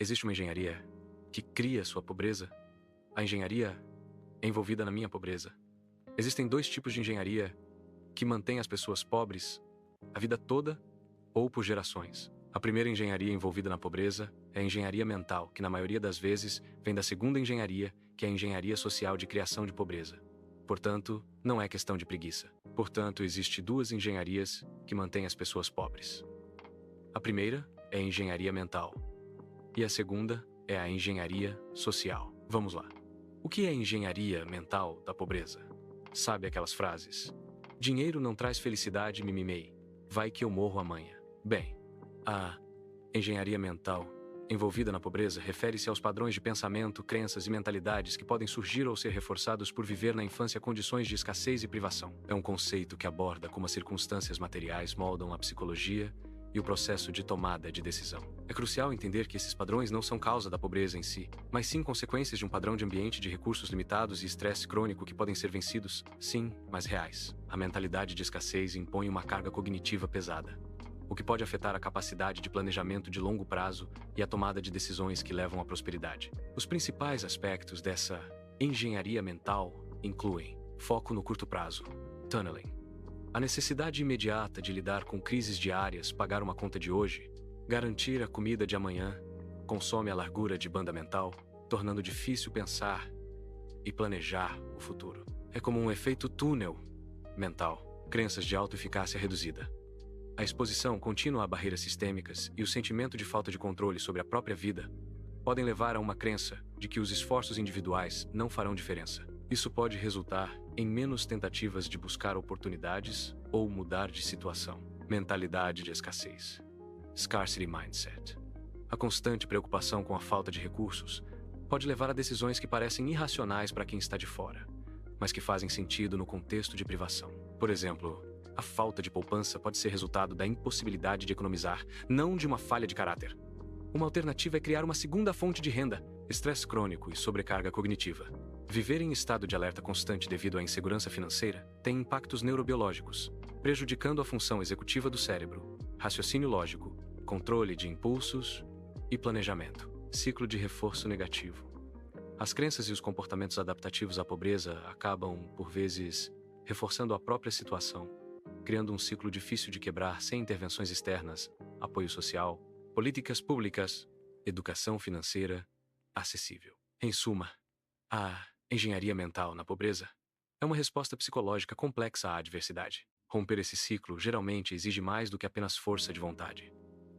Existe uma engenharia que cria sua pobreza? A engenharia é envolvida na minha pobreza. Existem dois tipos de engenharia que mantêm as pessoas pobres a vida toda ou por gerações. A primeira engenharia envolvida na pobreza é a engenharia mental, que na maioria das vezes vem da segunda engenharia, que é a engenharia social de criação de pobreza. Portanto, não é questão de preguiça. Portanto, existem duas engenharias que mantêm as pessoas pobres. A primeira é a engenharia mental e a segunda é a engenharia social. Vamos lá. O que é a engenharia mental da pobreza? Sabe aquelas frases? Dinheiro não traz felicidade, mimimei. Vai que eu morro amanhã. Bem, a engenharia mental envolvida na pobreza refere-se aos padrões de pensamento, crenças e mentalidades que podem surgir ou ser reforçados por viver na infância condições de escassez e privação. É um conceito que aborda como as circunstâncias materiais moldam a psicologia e o processo de tomada de decisão. É crucial entender que esses padrões não são causa da pobreza em si, mas sim consequências de um padrão de ambiente de recursos limitados e estresse crônico que podem ser vencidos, sim, mas reais. A mentalidade de escassez impõe uma carga cognitiva pesada, o que pode afetar a capacidade de planejamento de longo prazo e a tomada de decisões que levam à prosperidade. Os principais aspectos dessa engenharia mental incluem foco no curto prazo, tunneling, a necessidade imediata de lidar com crises diárias, pagar uma conta de hoje, garantir a comida de amanhã, consome a largura de banda mental, tornando difícil pensar e planejar o futuro. É como um efeito túnel mental, crenças de autoeficácia reduzida. A exposição contínua a barreiras sistêmicas e o sentimento de falta de controle sobre a própria vida podem levar a uma crença de que os esforços individuais não farão diferença. Isso pode resultar em menos tentativas de buscar oportunidades ou mudar de situação. Mentalidade de escassez. Scarcity mindset. A constante preocupação com a falta de recursos pode levar a decisões que parecem irracionais para quem está de fora, mas que fazem sentido no contexto de privação. Por exemplo, a falta de poupança pode ser resultado da impossibilidade de economizar, não de uma falha de caráter. Uma alternativa é criar uma segunda fonte de renda, estresse crônico e sobrecarga cognitiva. Viver em estado de alerta constante devido à insegurança financeira tem impactos neurobiológicos, prejudicando a função executiva do cérebro, raciocínio lógico, controle de impulsos e planejamento. Ciclo de reforço negativo. As crenças e os comportamentos adaptativos à pobreza acabam, por vezes, reforçando a própria situação, criando um ciclo difícil de quebrar sem intervenções externas, apoio social, políticas públicas, educação financeira acessível. Em suma, a engenharia mental na pobreza é uma resposta psicológica complexa à adversidade. Romper esse ciclo geralmente exige mais do que apenas força de vontade.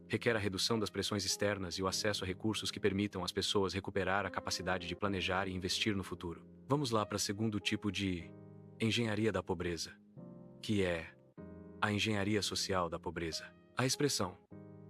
Requer a redução das pressões externas e o acesso a recursos que permitam às pessoas recuperar a capacidade de planejar e investir no futuro. Vamos lá para o segundo tipo de engenharia da pobreza, que é a engenharia social da pobreza. A expressão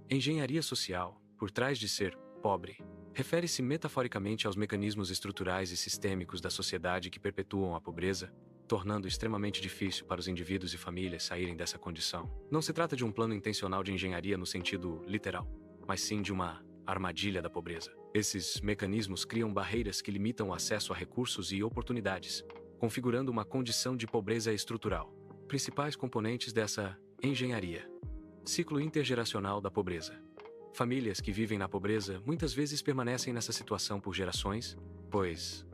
engenharia social, por trás de ser pobre, refere-se metaforicamente aos mecanismos estruturais e sistêmicos da sociedade que perpetuam a pobreza, tornando extremamente difícil para os indivíduos e famílias saírem dessa condição. Não se trata de um plano intencional de engenharia no sentido literal, mas sim de uma armadilha da pobreza. Esses mecanismos criam barreiras que limitam o acesso a recursos e oportunidades, configurando uma condição de pobreza estrutural. Principais componentes dessa engenharia: ciclo intergeracional da pobreza. Famílias que vivem na pobreza muitas vezes permanecem nessa situação por gerações, pois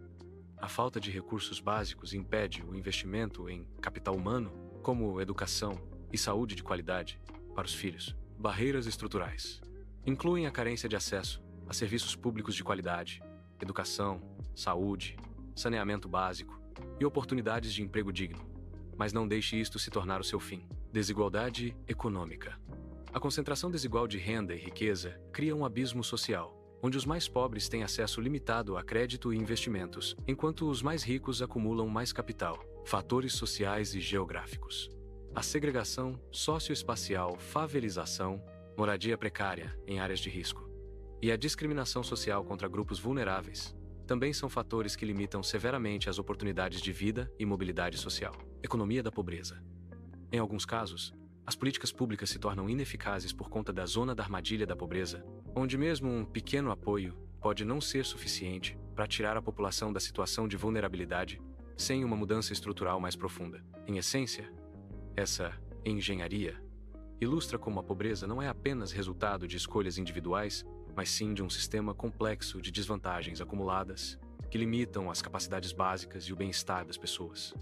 a falta de recursos básicos impede o investimento em capital humano, como educação e saúde de qualidade, para os filhos. Barreiras estruturais incluem a carência de acesso a serviços públicos de qualidade, educação, saúde, saneamento básico e oportunidades de emprego digno. Mas não deixe isto se tornar o seu fim. Desigualdade econômica. A concentração desigual de renda e riqueza cria um abismo social, onde os mais pobres têm acesso limitado a crédito e investimentos, enquanto os mais ricos acumulam mais capital. Fatores sociais e geográficos. A segregação socioespacial, favelização, moradia precária em áreas de risco, e a discriminação social contra grupos vulneráveis também são fatores que limitam severamente as oportunidades de vida e mobilidade social. Economia da pobreza. Em alguns casos, as políticas públicas se tornam ineficazes por conta da zona da armadilha da pobreza, onde mesmo um pequeno apoio pode não ser suficiente para tirar a população da situação de vulnerabilidade sem uma mudança estrutural mais profunda. Em essência, essa engenharia ilustra como a pobreza não é apenas resultado de escolhas individuais, mas sim de um sistema complexo de desvantagens acumuladas que limitam as capacidades básicas e o bem-estar das pessoas.